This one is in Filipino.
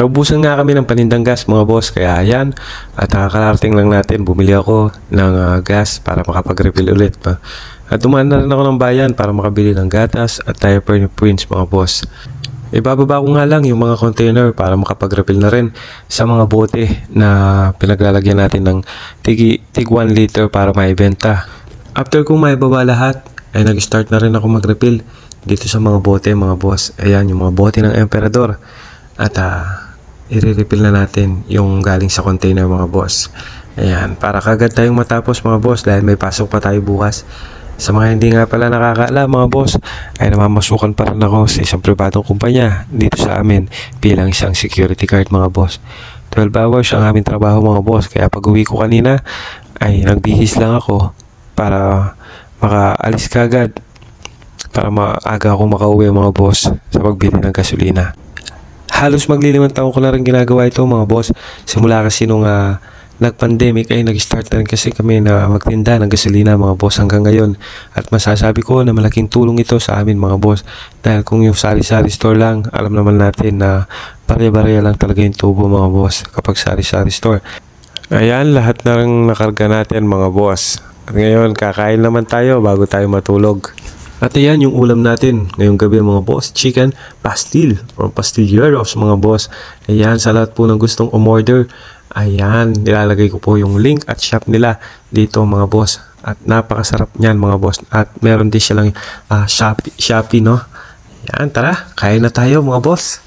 Naubusan nga kami ng panindang gas mga boss, kaya ayan, at kakarating lang natin, bumili ako ng gas para makapag-refill ulit pa. At dumaan na rin ako ng bayan para makabili ng gatas at diaper ni Prince mga boss. Ibababa ko nga lang yung mga container para makapag-refill na rin sa mga bote na pinaglalagyan natin ng tig 1 liter para maibenta. After kong maibaba lahat, ay nag-start na rin ako mag-refill dito sa mga bote mga boss. Ayan yung mga bote ng Emperador. At i-refill na natin yung galing sa container mga boss. Ayan, para kagad tayong matapos mga boss dahil may pasok pa tayo bukas. Sa mga hindi nga pala nakakaalam mga boss, ay namamasukan pa rin ako sa isang pribadong kumpanya dito sa amin bilang isang security guard mga boss. 12 hours ang aming trabaho mga boss, kaya pag uwi ko kanina ay nagbihis lang ako para makaalis kagad para maaga akong makauwi mga boss sa pagbili ng gasolina. Halos maglilimang taon ko na rin ginagawa ito mga boss. Simula kasi nung nag-pandemic ay nag-start na rin kasi kami na magtinda ng gasolina mga boss hanggang ngayon. At masasabi ko na malaking tulong ito sa amin mga boss. Dahil kung yung sari-sari store lang, alam naman natin na pare-pareha lang talaga yung tubo mga boss kapag sari-sari store. Ayan, lahat na rin nakarga natin mga boss. At ngayon, kakain naman tayo bago tayo matulog. At ayan yung ulam natin ngayong gabi mga boss, chicken pastil from Pastilleros mga boss. Ayan, sa lahat po ng gustong umorder, ayan, nilalagay ko po yung link at shop nila dito mga boss. At napakasarap niyan mga boss. At meron din silang Shopee no. Ayan, tara, kain na tayo mga boss.